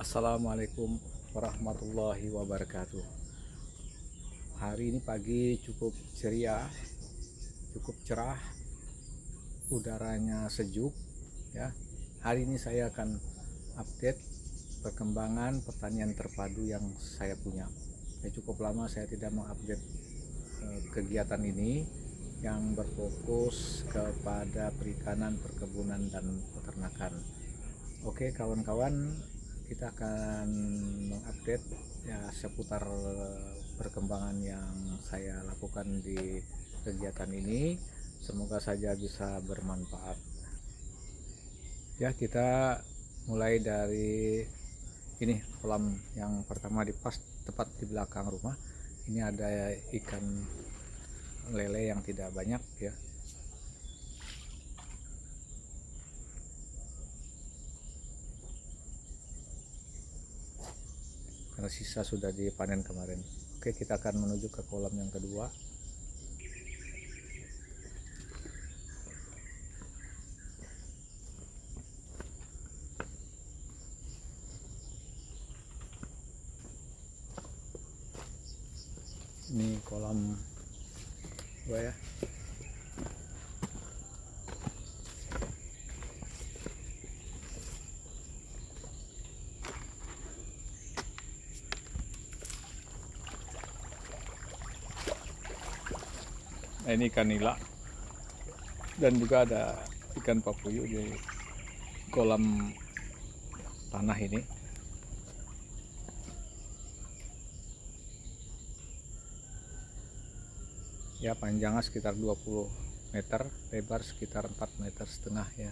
Assalamualaikum warahmatullahi wabarakatuh. Hari ini pagi cukup ceria, cukup cerah, udaranya sejuk ya. Hari ini saya akan update perkembangan pertanian terpadu yang saya punya. Cukup lama saya tidak mengupdate kegiatan ini yang berfokus kepada perikanan, perkebunan, dan peternakan. Oke kawan-kawan, kita akan mengupdate ya seputar perkembangan yang saya lakukan di kegiatan ini. Semoga saja bisa bermanfaat. Ya, kita mulai dari ini kolam yang pertama tepat di belakang rumah. Ini ada ikan lele yang tidak banyak ya. Karena sisa sudah dipanen kemarin. Oke, kita akan menuju ke kolam yang kedua. Ini kolam dua ya. Nah, ini ikan nila dan juga ada ikan papuyu di kolam tanah ini. Ya, panjangnya sekitar 20 meter, lebar sekitar 4,5 meter ya.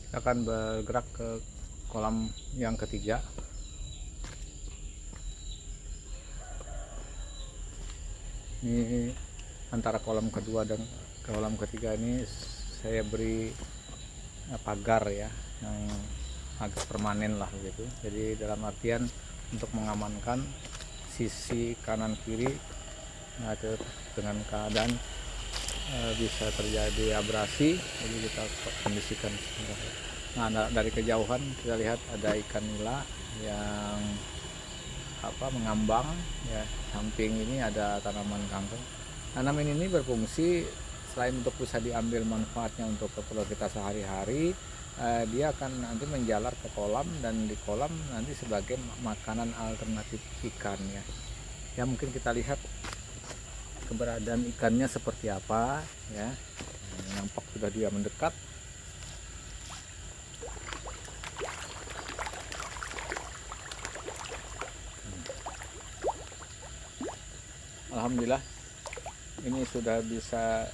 Kita akan bergerak ke kolam yang ketiga. Ini antara kolam kedua dan kolam ketiga ini saya beri pagar ya, yang agak permanen lah gitu. Jadi dalam artian untuk mengamankan sisi kanan kiri dengan keadaan bisa terjadi abrasi, jadi kita kondisikan. Nah, dari kejauhan kita lihat ada ikan nila yang mengambang ya. Samping ini ada tanaman kangkung. Tanaman ini berfungsi selain untuk bisa diambil manfaatnya untuk keperluan kita sehari-hari, dia akan nanti menjalar ke kolam, dan di kolam nanti sebagai makanan alternatif ikan ya. Ya, mungkin kita lihat keberadaan ikannya seperti apa ya. Nampak sudah dia mendekat. Alhamdulillah ini sudah bisa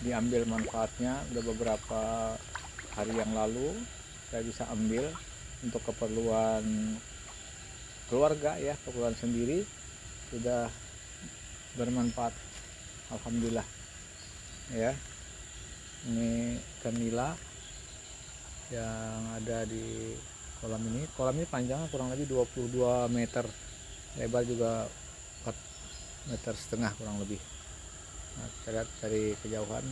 diambil manfaatnya. Udah beberapa hari yang lalu saya bisa ambil untuk keperluan keluarga ya, keperluan sendiri, sudah bermanfaat. Alhamdulillah ya. Ini ikan nila yang ada di kolam ini. Kolam ini panjangnya kurang lebih 22 meter, lebar juga 4,5 meter kurang lebih. Nah, kita lihat dari kejauhan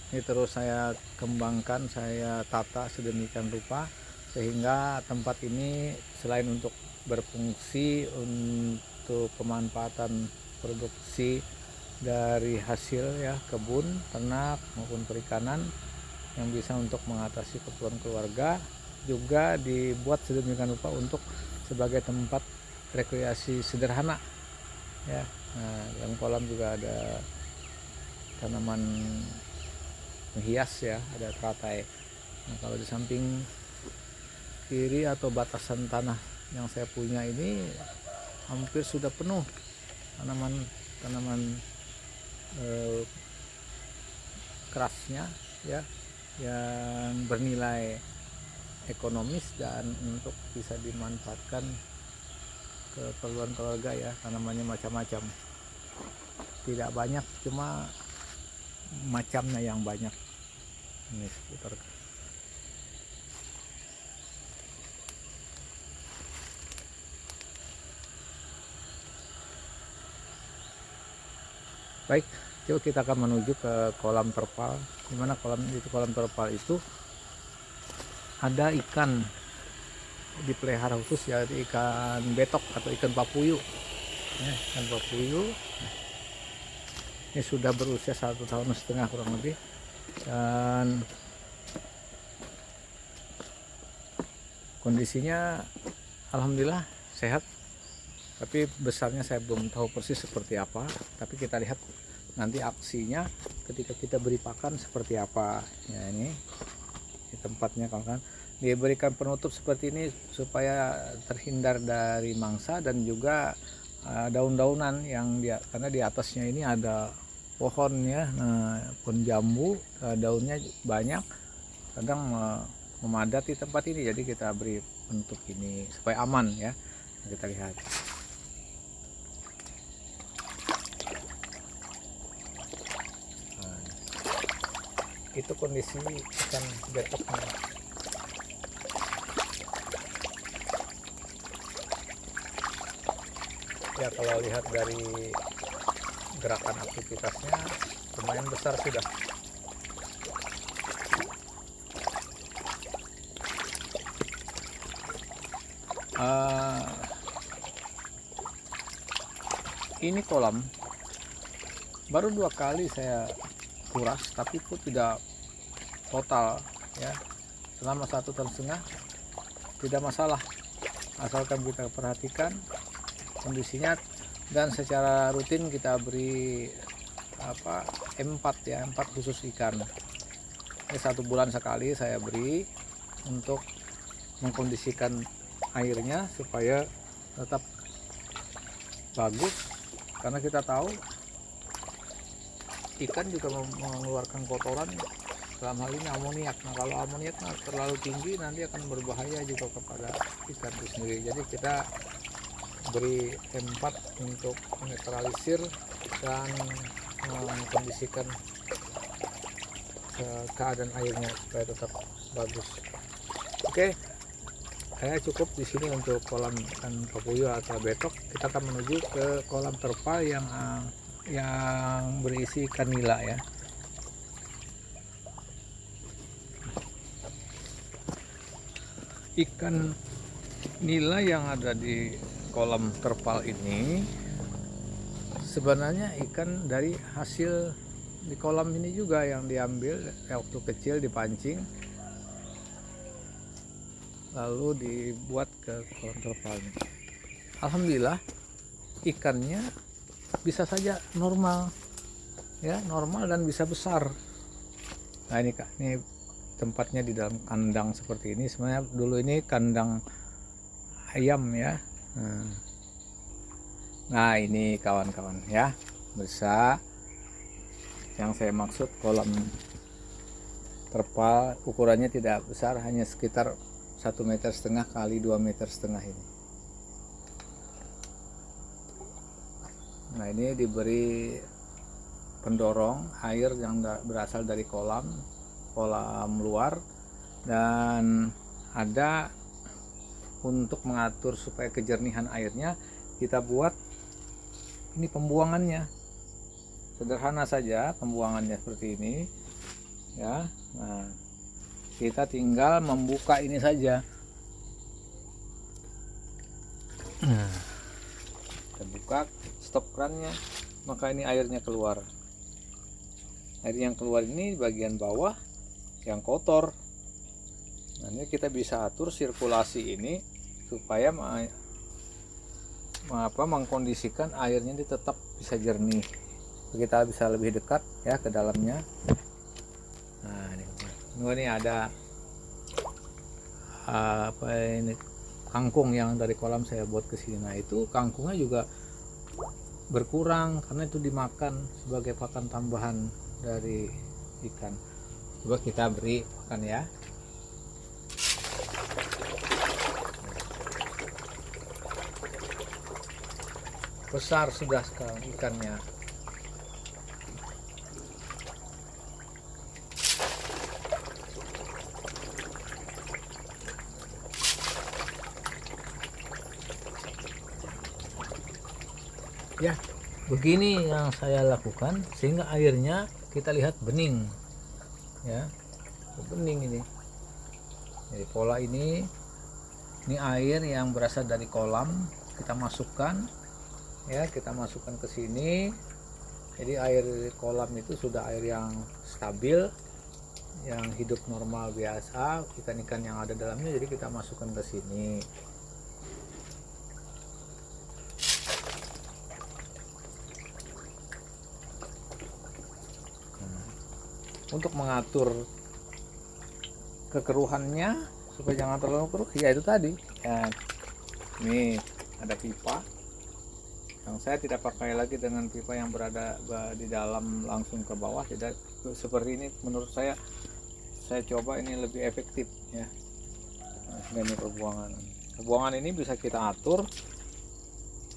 ini terus saya kembangkan, saya tata sedemikian rupa sehingga tempat ini selain untuk berfungsi untuk pemanfaatan produksi dari hasil ya, kebun, ternak maupun perikanan yang bisa untuk mengatasi keperluan keluarga, juga dibuat sedemikian rupa untuk sebagai tempat rekreasi sederhana ya. Nah, dalam kolam juga ada tanaman menghias ya, ada teratai. Nah, kalau di samping kiri atau batasan tanah yang saya punya ini hampir sudah penuh tanaman kerasnya ya, yang bernilai ekonomis dan untuk bisa dimanfaatkan keperluan keluarga ya. Tanamannya macam-macam, tidak banyak, cuma macamnya yang banyak. Ini sekitar Baik, coba kita akan menuju ke kolam terpal. Dimana kolam terpal itu ada ikan dipelihara khusus, ya, ikan betok atau ikan papuyu. Ikan papuyu ini sudah berusia 1,5 tahun kurang lebih, dan kondisinya alhamdulillah sehat. Tapi besarnya saya belum tahu persis seperti apa, tapi kita lihat nanti aksinya ketika kita beri pakan seperti apa. Ya, ini tempatnya kawan-kawan, diberikan penutup seperti ini supaya terhindar dari mangsa dan juga daun-daunan yang karena di atasnya ini ada pohon, ya. Nah, pohon jambu, daunnya banyak, kadang memadati tempat ini, jadi kita beri penutup ini supaya aman, ya. Kita lihat. Nah, itu kondisi ikan betoknya. Ya, kalau lihat dari gerakan aktivitasnya lumayan besar sudah. Ini kolam baru 2 kali saya kuras, tapi pun tidak total, ya. Selama 1,5 tahun tidak masalah, asalkan kita perhatikan kondisinya, dan secara rutin kita beri M4, ya, M4 khusus ikan. Ini 1 bulan sekali saya beri untuk mengkondisikan airnya supaya tetap bagus, karena kita tahu ikan juga mengeluarkan kotoran, dalam hal ini amoniak. Nah, kalau amoniak terlalu tinggi nanti akan berbahaya juga kepada ikan itu sendiri. Jadi kita beri M4 untuk menetralisir dan mengkondisikan keadaan airnya supaya tetap bagus. Oke, saya cukup di sini untuk kolam ikan papuyu atau betok. Kita akan menuju ke kolam terpal yang berisi ikan nila, ya. Ikan nila yang ada di kolam terpal ini sebenarnya ikan dari hasil di kolam ini juga, yang diambil waktu kecil, dipancing lalu dibuat ke kolam terpal ini. Alhamdulillah ikannya bisa saja normal, ya, normal dan bisa besar. Nah, ini Kak, ini tempatnya di dalam kandang seperti ini. Sebenarnya dulu ini kandang ayam, ya. Nah, ini kawan-kawan, ya, bisa. Yang saya maksud kolam terpal ukurannya tidak besar, hanya sekitar 1,5 meter kali 2,5 meter ini. Nah, ini diberi pendorong air yang berasal dari kolam luar, dan ada untuk mengatur supaya kejernihan airnya, kita buat ini pembuangannya. Sederhana saja pembuangannya seperti ini, ya. Nah, kita tinggal membuka ini saja. Nah, kita buka, stop krannya, maka ini airnya keluar. Air yang keluar ini bagian bawah yang kotor. Nah, ini kita bisa atur sirkulasi ini supaya mengkondisikan airnya ini tetap bisa jernih. Kita bisa lebih dekat, ya, ke dalamnya. Nah, ini ada ini kangkung yang dari kolam saya buat ke sini. Nah, itu kangkungnya juga berkurang karena itu dimakan sebagai pakan tambahan dari ikan. Coba kita beri makan, ya. Besar sudah sekarang ikannya. Ya, Begini yang saya lakukan sehingga airnya kita lihat bening ya, bening ini. Jadi pola ini air yang berasal dari kolam kita masukkan ya, kita masukkan ke sini. Jadi air kolam itu sudah air yang stabil, yang hidup normal biasa, ikan-ikan yang ada dalamnya, jadi kita masukkan ke sini. Untuk mengatur kekeruhannya supaya jangan terlalu keruh, ya itu tadi ya. Ini ada pipa yang saya tidak pakai lagi dengan pipa yang berada di dalam langsung ke bawah, tidak seperti ini. Menurut saya coba ini lebih efektif ya. Nah, ini perbuangan ini bisa kita atur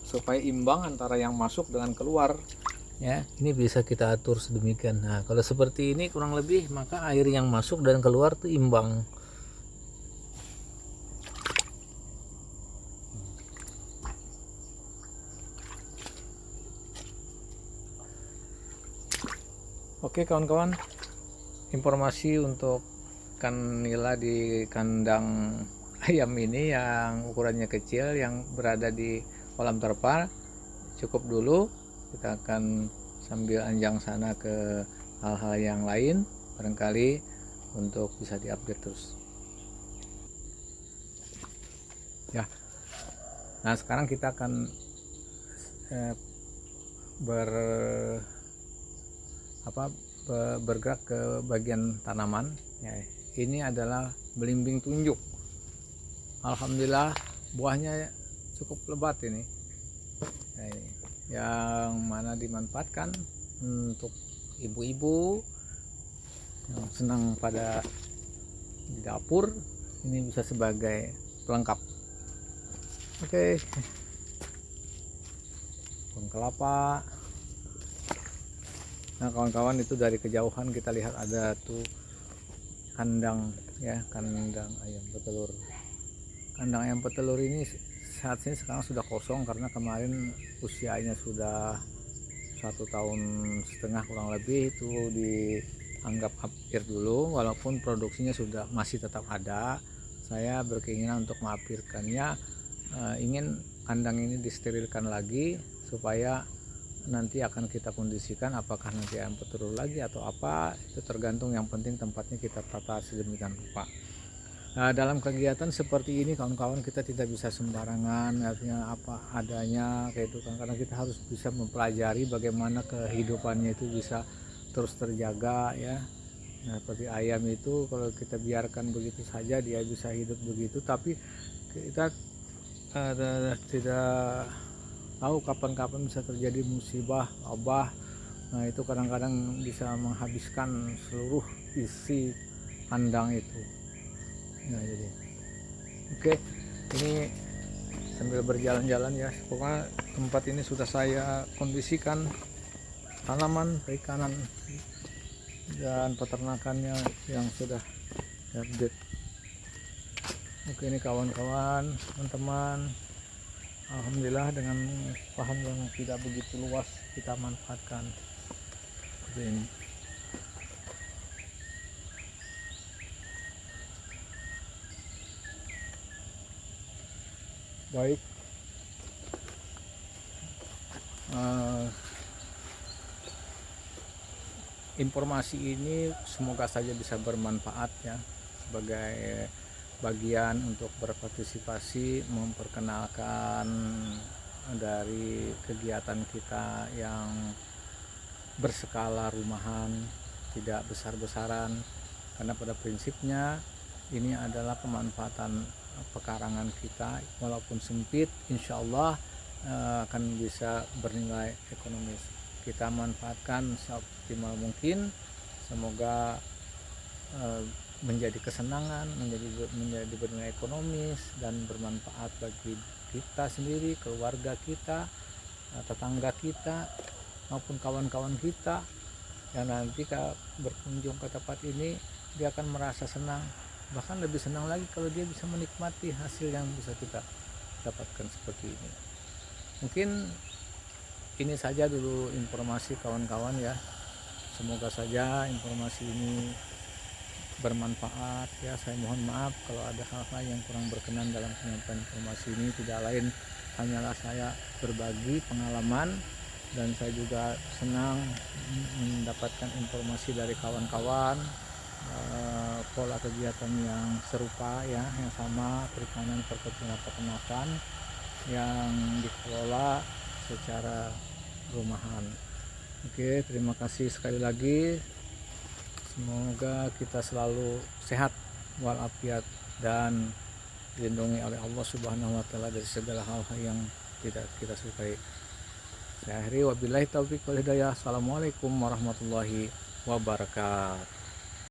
supaya imbang antara yang masuk dengan keluar ya. Ini bisa kita atur sedemikian. Nah, kalau seperti ini kurang lebih, maka air yang masuk dan keluar tuh imbang. Oke kawan-kawan, informasi untuk ikan nila di kandang ayam ini yang ukurannya kecil yang berada di kolam terpal cukup dulu. Kita akan sambil anjang sana ke hal-hal yang lain, barangkali untuk bisa diupdate terus ya. Nah sekarang kita akan bergerak ke bagian tanaman ya. Ini adalah belimbing tunjuk. Alhamdulillah buahnya cukup lebat ini ya, ini yang mana dimanfaatkan untuk ibu-ibu yang senang pada di dapur. Ini bisa sebagai pelengkap. Oke, pohon kelapa. Nah kawan-kawan, itu dari kejauhan kita lihat ada tuh kandang ya, kandang ayam petelur. Kandang ayam petelur ini saat ini sekarang sudah kosong karena kemarin usianya sudah 1,5 tahun kurang lebih, itu dianggap apir dulu. Walaupun produksinya sudah masih tetap ada, saya berkeinginan untuk mengapirkannya. Ingin kandang ini disterilkan lagi supaya nanti akan kita kondisikan apakah nanti ayam petelur lagi atau apa, itu tergantung. Yang penting tempatnya kita tata sedemikian rupa. Nah, dalam kegiatan seperti ini kawan-kawan, kita tidak bisa sembarangan, artinya apa adanya kayak itu kan, karena kita harus bisa mempelajari bagaimana kehidupannya itu bisa terus terjaga ya. Nah, seperti ayam itu kalau kita biarkan begitu saja dia bisa hidup begitu, tapi kita tidak tahu kapan-kapan bisa terjadi musibah, wabah. Nah itu kadang-kadang bisa menghabiskan seluruh isi kandang itu. Nah jadi oke, ini sambil berjalan-jalan ya, pokoknya tempat ini sudah saya kondisikan, tanaman, perikanan dan peternakannya yang sudah update. Oke, ini kawan-kawan, teman-teman, alhamdulillah dengan lahan yang tidak begitu luas kita manfaatkan seperti ini. Baik, informasi ini semoga saja bisa bermanfaat ya, sebagai bagian untuk berpartisipasi memperkenalkan dari kegiatan kita yang berskala rumahan, tidak besar-besaran, karena pada prinsipnya ini adalah pemanfaatan pekarangan kita, walaupun sempit, insya Allah akan bisa bernilai ekonomis. Kita manfaatkan seoptimal mungkin, semoga menjadi kesenangan, menjadi bernilai ekonomis dan bermanfaat bagi kita sendiri, keluarga kita, tetangga kita, maupun kawan-kawan kita yang nanti berkunjung ke tempat ini. Dia akan merasa senang, bahkan lebih senang lagi kalau dia bisa menikmati hasil yang bisa kita dapatkan seperti ini. Mungkin ini saja dulu informasi kawan-kawan ya. Semoga saja informasi ini bermanfaat ya. Saya mohon maaf kalau ada hal-hal yang kurang berkenan dalam penyampaian informasi ini. Tidak lain hanyalah saya berbagi pengalaman, dan saya juga senang mendapatkan informasi dari kawan-kawan pola kegiatan yang serupa ya, yang sama, perikanan, perkebunan, peternakan yang dikelola secara rumahan. Oke, terima kasih sekali lagi. Semoga kita selalu sehat walafiat dan dilindungi oleh Allah Subhanahu wa taala dari segala hal-hal yang tidak kita sukai. Saya akhiri, wabillahi taufiq wal hidayah. Assalamualaikum warahmatullahi wabarakatuh.